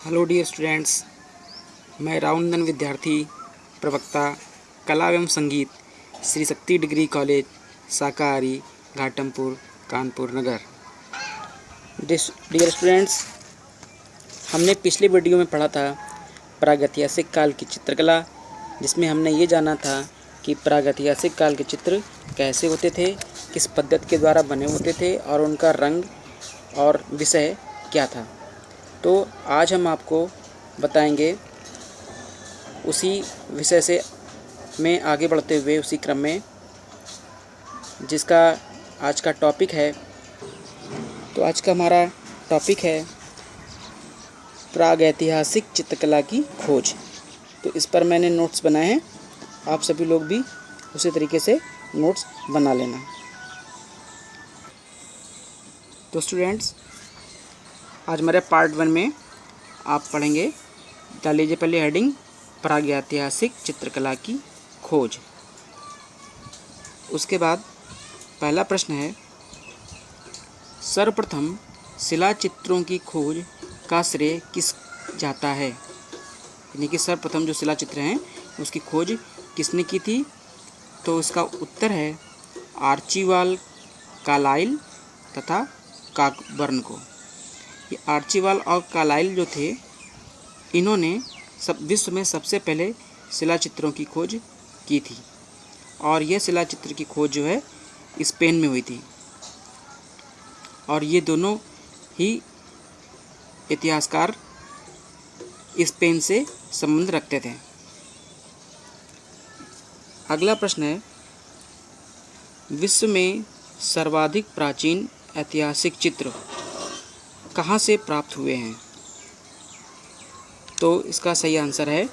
Hello dear students, मैं राउंडन विद्यार्थी प्रवक्ता कला एवं संगीत श्री शक्ति डिग्री कॉलेज शाकाहारी घाटमपुर कानपुर नगर। डियर स्टूडेंट्स, हमने पिछले वीडियो में पढ़ा था प्रागैतिहासिक काल की चित्रकला, जिसमें हमने ये जाना था कि प्रागैतिहासिक काल के चित्र कैसे होते थे, किस पद्धति के द्वारा बने होते थे और उनका रंग और विषय क्या था। तो आज हम आपको बताएंगे उसी विषय से में आगे बढ़ते हुए उसी क्रम में, जिसका आज का टॉपिक है। तो आज का हमारा टॉपिक है प्रागैतिहासिक चित्रकला की खोज। तो इस पर मैंने नोट्स बनाए हैं, आप सभी लोग भी उसी तरीके से नोट्स बना लेना। तो स्टूडेंट्स, आज हमारे पार्ट 1 में आप पढ़ेंगे, डाल लीजिए पहले हेडिंग प्रागैतिहासिक चित्रकला की खोज। उसके बाद पहला प्रश्न है, सर्वप्रथम शिला चित्रों की खोज का श्रेय किस जाता है। यानी कि सर्वप्रथम जो शिला चित्र हैं उसकी खोज किसने की थी। तो इसका उत्तर है आर्चीवाल, कार्लाइल तथा कॉकबर्न को। ये आर्चीवाल और कार्लाइल जो थे, इन्होंने विश्व में सबसे पहले शिला चित्रों की खोज की थी। और यह शिला चित्र की खोज जो है स्पेन में हुई थी। और ये दोनों ही इतिहासकार स्पेन से संबंध रखते थे। अगला प्रश्न है, विश्व में सर्वाधिक प्राचीन ऐतिहासिक चित्र कहाँ से प्राप्त हुए हैं। तो इसका सही आंसर है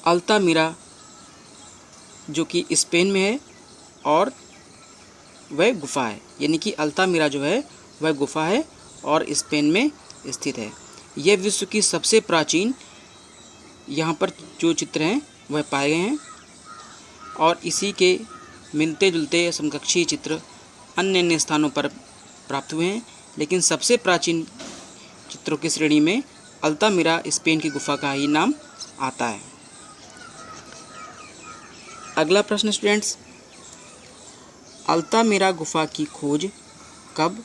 अल्तामिरा, जो कि स्पेन में है और वह गुफा है। यानी कि अल्तामिरा जो है वह गुफा है और स्पेन में स्थित है। यह विश्व की सबसे प्राचीन यहाँ पर जो चित्र हैं वह पाए गए हैं। और इसी के मिलते जुलते समकक्षी चित्र अन्य अन्य स्थानों पर प्राप्त हुए हैं, लेकिन सबसे प्राचीन चित्रों की श्रेणी में अल्तामिरा स्पेन की गुफा का ही नाम आता है। अगला प्रश्न स्टूडेंट्स, अल्तामिरा गुफा की खोज कब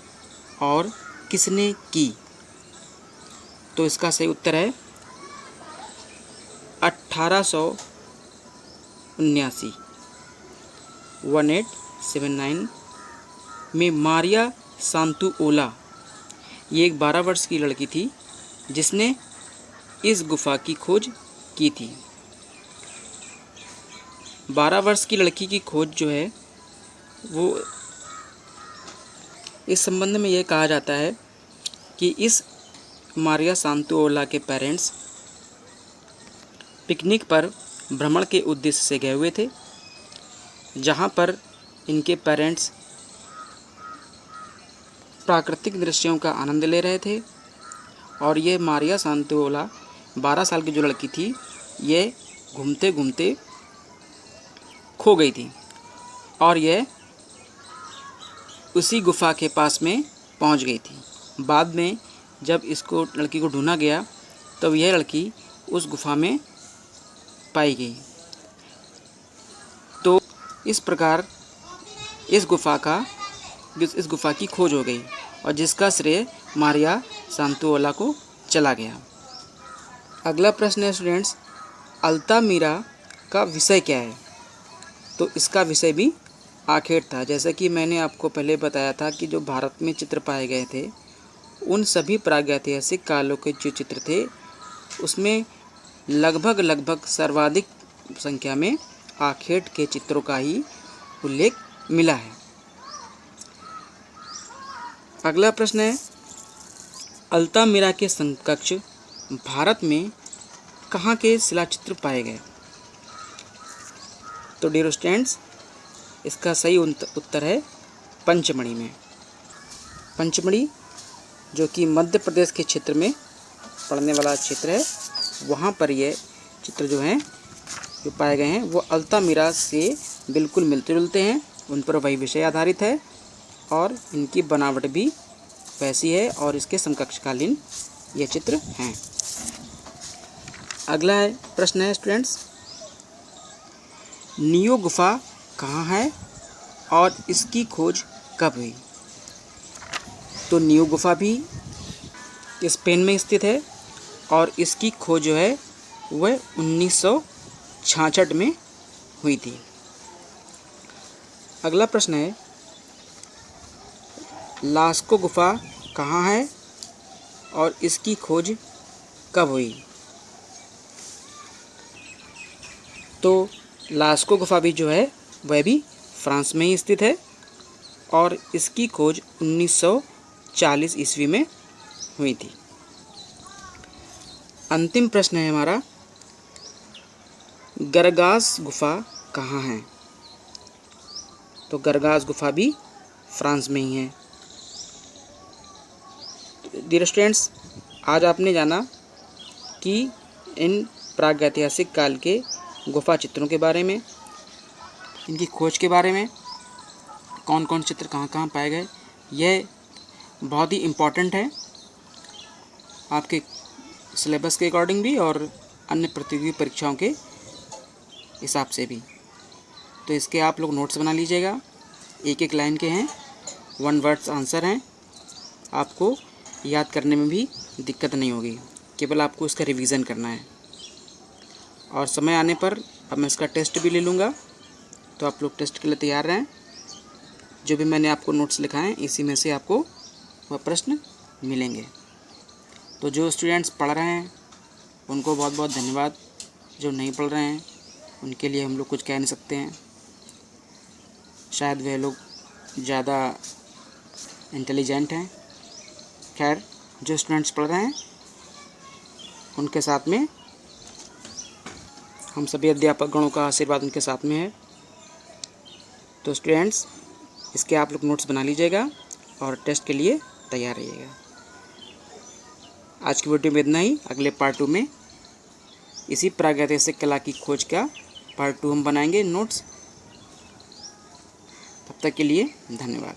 और किसने की। तो इसका सही उत्तर है 1879 में मारिया सांतुओला, ये एक 12 वर्ष की लड़की थी जिसने इस गुफा की खोज की थी। 12 वर्ष की लड़की की खोज जो है वो, इस संबंध में यह कहा जाता है कि इस मारिया सांतुओला के पेरेंट्स पिकनिक पर भ्रमण के उद्देश्य से गए हुए थे, जहां पर इनके पेरेंट्स प्राकृतिक दृश्यों का आनंद ले रहे थे। और ये मारिया सांतुओला 12 साल की जो लड़की थी, ये घूमते घूमते खो गई थी और यह उसी गुफा के पास में पहुंच गई थी। बाद में जब इसको लड़की को ढूंढा गया तब यह लड़की उस गुफा में पाई गई। तो इस प्रकार इस गुफा की खोज हो गई और जिसका श्रेय मारिया सांतुओला को चला गया। अगला प्रश्न है स्टूडेंट्स, अल्तामिरा का विषय क्या है। तो इसका विषय भी आखेट था। जैसा कि मैंने आपको पहले बताया था कि जो भारत में चित्र पाए गए थे, उन सभी प्रागैतिहासिक कालों के जो चित्र थे उसमें लगभग सर्वाधिक संख्या में आखेट के चित्रों का ही उल्लेख मिला है। अगला प्रश्न है, अल्तामिरा के समकक्ष भारत में कहाँ के शिलाचित्र पाए गए। तो डियर स्टूडेंट्स, इसका सही उत्तर है पंचमढ़ी में। पंचमढ़ी जो कि मध्य प्रदेश के क्षेत्र में पड़ने वाला क्षेत्र है, वहाँ पर ये चित्र जो हैं जो पाए गए हैं वो अल्तामिरा से बिल्कुल मिलते जुलते हैं। उन पर वही विषय आधारित है और इनकी बनावट भी वैसी है और इसके समकक्षकालीन ये चित्र हैं। अगला प्रश्न है स्टूडेंट्स, नियो गुफा कहाँ है और इसकी खोज कब हुई? तो नियो गुफा भी स्पेन में स्थित है और इसकी खोज जो है वह 1966 में हुई थी। अगला प्रश्न है, लास्को गुफा कहाँ है और इसकी खोज कब हुई? तो लास्को गुफा भी जो है वह भी फ्रांस में ही स्थित है और इसकी खोज 1940 ईस्वी में हुई थी। अंतिम प्रश्न है हमारा, गरगास गुफा कहाँ है? तो गरगास गुफा भी फ्रांस में ही है। डियर स्टूडेंट्स, आज आपने जाना कि इन प्रागैतिहासिक काल के गुफा चित्रों के बारे में, इनकी खोज के बारे में, कौन कौन चित्र कहाँ कहाँ पाए गए। यह बहुत ही इम्पॉर्टेंट है आपके सिलेबस के अकॉर्डिंग भी और अन्य प्रतियोगी परीक्षाओं के हिसाब से भी। तो इसके आप लोग नोट्स बना लीजिएगा, एक एक लाइन के हैं, 1 वर्ड्स आंसर हैं, आपको याद करने में भी दिक्कत नहीं होगी, केवल आपको इसका रिवीजन करना है। और समय आने पर अब मैं इसका टेस्ट भी ले लूँगा, तो आप लोग टेस्ट के लिए तैयार रहें। जो भी मैंने आपको नोट्स लिखाए हैं इसी में से आपको वह प्रश्न मिलेंगे। तो जो स्टूडेंट्स पढ़ रहे हैं उनको बहुत बहुत धन्यवाद, जो नहीं पढ़ रहे हैं उनके लिए हम लोग कुछ कह नहीं सकते हैं, शायद वे लोग ज़्यादा इंटेलिजेंट हैं। खैर, जो स्टूडेंट्स पढ़ रहे हैं उनके साथ में हम सभी अध्यापक गणों का आशीर्वाद उनके साथ में है। तो स्टूडेंट्स, इसके आप लोग नोट्स बना लीजिएगा और टेस्ट के लिए तैयार रहिएगा। आज की वीडियो में इतना ही। अगले पार्ट 2 में इसी प्रागैतिहासिक कला की खोज का पार्ट 2 हम बनाएंगे नोट्स। तब तक के लिए धन्यवाद।